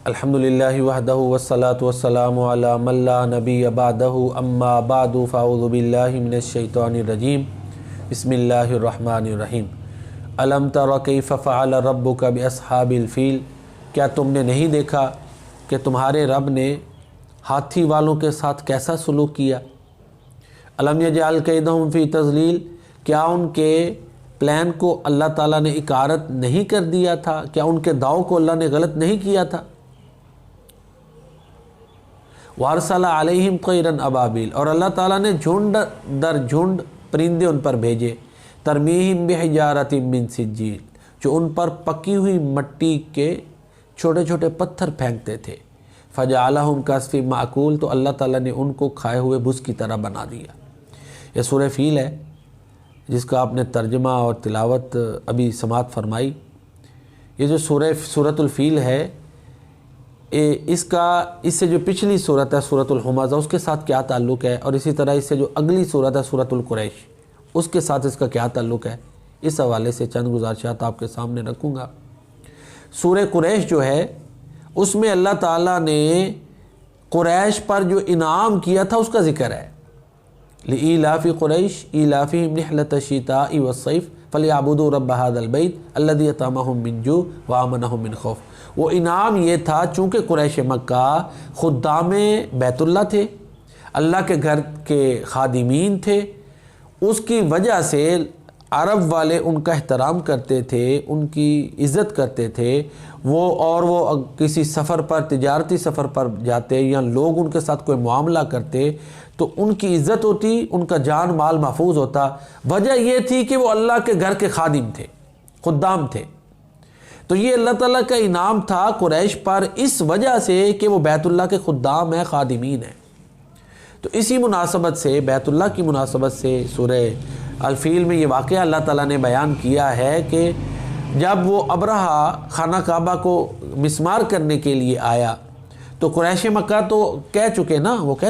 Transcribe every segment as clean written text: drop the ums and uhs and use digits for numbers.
الحمدللہ وحدہ والصلاة والسلام علی من لا نبی بعدہ اما بعد فاعوذ باللہ من الشیطان الرجیم بسم اللہ الرحمن الرحیم الم تر کیف فعل ربک باصحاب الفیل، کیا تم نے نہیں دیکھا کہ تمہارے رب نے ہاتھی والوں کے ساتھ کیسا سلوک کیا؟ الم یجعل کیدہم فی تضلیل، کیا ان کے پلان کو اللہ تعالیٰ نے اکارت نہیں کر دیا تھا؟ کیا ان کے داؤ کو اللہ نے غلط نہیں کیا تھا؟ وارسل علیہم طیرا ابابیل، اور اللہ تعالیٰ نے جھنڈ در جھنڈ پرندے ان پر بھیجے، ترمیہم بحجارۃ من سجیل، جو ان پر پکی ہوئی مٹی کے چھوٹے چھوٹے پتھر پھینکتے تھے، فجعلہم کعصف مأکول، تو اللہ تعالیٰ نے ان کو کھائے ہوئے بھس کی طرح بنا دیا۔ یہ سورہ فیل ہے جس کا آپ نے ترجمہ اور تلاوت ابھی سماعت فرمائی۔ یہ جو سورۃ الفیل ہے، اس سے جو پچھلی صورت ہے سورۃ الہمزہ، اس کے ساتھ کیا تعلق ہے، اور اسی طرح اس سے جو اگلی صورت ہے سورۃ القریش، اس کے ساتھ اس کا کیا تعلق ہے، اس حوالے سے چند گزارشات آپ کے سامنے رکھوں گا۔ سورہ قریش جو ہے، اس میں اللہ تعالیٰ نے قریش پر جو انعام کیا تھا اس کا ذکر ہے۔ لإیلاف قریش ایلافہم رحلۃ الشتاء والصیف فلیعبدوا رب ھذا البیت الذی اطعمہم من جوع وآمنہم من خوف۔ وہ انعام یہ تھا، چونکہ قریش مکہ خدام بیت اللہ تھے، اللہ کے گھر کے خادمین تھے، اس کی وجہ سے عرب والے ان کا احترام کرتے تھے، ان کی عزت کرتے تھے۔ وہ کسی سفر پر، تجارتی سفر پر جاتے یا لوگ ان کے ساتھ کوئی معاملہ کرتے تو ان کی عزت ہوتی، ان کا جان مال محفوظ ہوتا۔ وجہ یہ تھی کہ وہ اللہ کے گھر کے خادم تھے، خدام تھے۔ تو یہ اللہ تعالیٰ کا انعام تھا قریش پر، اس وجہ سے کہ وہ بیت اللہ کے خدام ہیں، خادمین ہیں۔ تو اسی مناسبت سے، بیت اللہ کی مناسبت سے، سورہ الفیل میں یہ واقعہ اللہ تعالیٰ نے بیان کیا ہے کہ جب وہ ابرہہ خانہ کعبہ کو مسمار کرنے کے لیے آیا تو قریش مکہ تو کہہ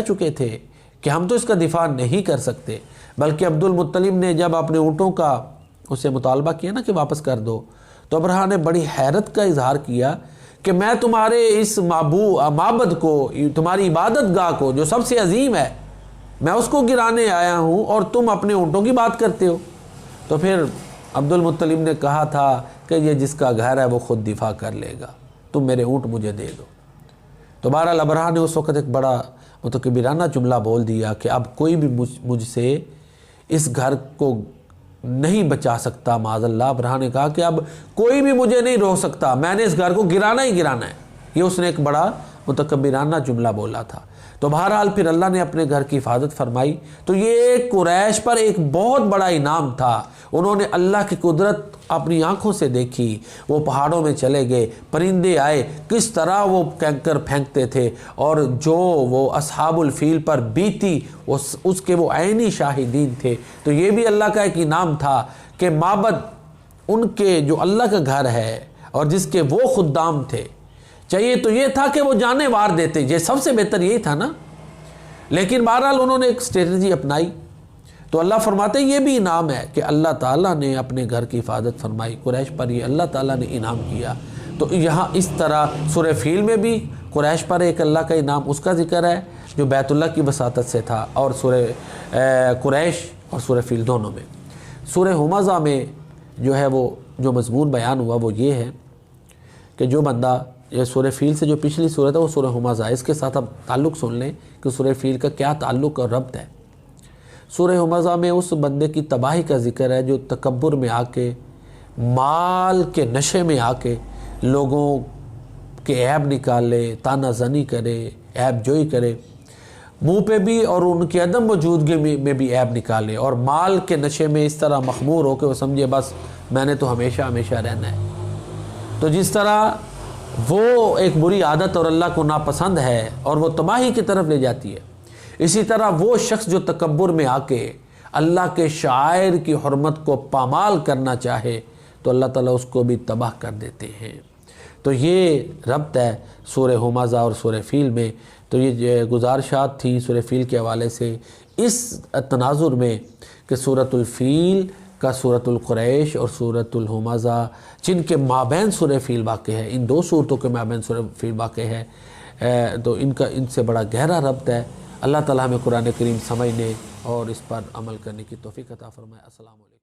چکے تھے کہ ہم تو اس کا دفاع نہیں کر سکتے، بلکہ عبد المطلب نے جب اپنے اونٹوں کا اس سے مطالبہ کیا نا کہ واپس کر دو، تو ابرہہ نے بڑی حیرت کا اظہار کیا کہ میں تمہارے اس معبد کو، تمہاری عبادت گاہ کو جو سب سے عظیم ہے، میں اس کو گرانے آیا ہوں اور تم اپنے اونٹوں کی بات کرتے ہو۔ تو پھر عبد المطلب نے کہا تھا کہ یہ جس کا گھر ہے وہ خود دفاع کر لے گا، تم میرے اونٹ مجھے دے دو۔ تو بہرحال ابرہہ نے اس وقت ایک بڑا متکبرانہ جملہ بول دیا کہ اب کوئی بھی مجھ سے اس گھر کو نہیں بچا سکتا، معاذ اللہ۔ ابرہہ نے کہا کہ اب کوئی بھی مجھے نہیں روک سکتا، میں نے اس گھر کو گرانا ہی گرانا ہے۔ یہ اس نے ایک بڑا متکبرانہ جملہ بولا تھا۔ تو بہرحال پھر اللہ نے اپنے گھر کی حفاظت فرمائی۔ تو یہ قریش پر ایک بہت بڑا انعام تھا، انہوں نے اللہ کی قدرت اپنی آنکھوں سے دیکھی۔ وہ پہاڑوں میں چلے گئے، پرندے آئے، کس طرح وہ کینکر پھینکتے تھے، اور جو وہ اصحاب الفیل پر بیتی اس کے وہ عینی شاہدین تھے۔ تو یہ بھی اللہ کا ایک انعام تھا کہ معبد ان کے جو اللہ کا گھر ہے اور جس کے وہ خدام تھے، چاہیے تو یہ تھا کہ وہ جانیں وار دیتے، یہ سب سے بہتر یہی تھا نا، لیکن بہرحال انہوں نے ایک اسٹریٹجی اپنائی۔ تو اللہ فرماتے یہ بھی انعام ہے کہ اللہ تعالیٰ نے اپنے گھر کی حفاظت فرمائی، قریش پر یہ اللہ تعالیٰ نے انعام کیا۔ تو یہاں اس طرح سورہ فیل میں بھی قریش پر ایک اللہ کا انعام، اس کا ذکر ہے جو بیت اللہ کی وساطت سے تھا، اور سورہ قریش اور سورہ فیل دونوں میں۔ سورہ ہمزہ میں جو ہے وہ جو مضمون بیان ہوا وہ یہ ہے کہ جو بندہ، یہ سورہ فیل سے جو پچھلی صورت ہے وہ سورہ ہمزہ ہے، اس کے ساتھ اب تعلق سن لیں کہ سورہ فیل کا کیا تعلق اور ربط ہے۔ سورہ ہمزہ میں اس بندے کی تباہی کا ذکر ہے جو تکبر میں آ کے، مال کے نشے میں آ کے لوگوں کے عیب نکالے، تانا زنی کرے، عیب جوئی کرے، منہ پہ بھی اور ان کی عدم موجودگی میں بھی عیب نکالے، اور مال کے نشے میں اس طرح مخمور ہو کہ وہ سمجھے بس میں نے تو ہمیشہ ہمیشہ رہنا ہے۔ تو جس طرح وہ ایک بری عادت اور اللہ کو ناپسند ہے اور وہ تباہی کی طرف لے جاتی ہے، اسی طرح وہ شخص جو تکبر میں آ کے اللہ کے شاعر کی حرمت کو پامال کرنا چاہے تو اللہ تعالیٰ اس کو بھی تباہ کر دیتے ہیں۔ تو یہ ربط ہے سورہ ہمزہ اور سورہ فیل میں۔ تو یہ گزارشات تھیں سورہ فیل کے حوالے سے، اس تناظر میں کہ سورۃ الفیل کا سورۃ القریش اور سورۃ الہمزہ جن کے مابین سورہ فیل واقع ہے، ان دو صورتوں کے مابین سورہ فیل واقع ہے، تو ان سے بڑا گہرا ربط ہے۔ اللہ تعالیٰ ہمیں قرآن کریم سمجھنے اور اس پر عمل کرنے کی توفیق عطا فرمائے۔ السلام علیکم۔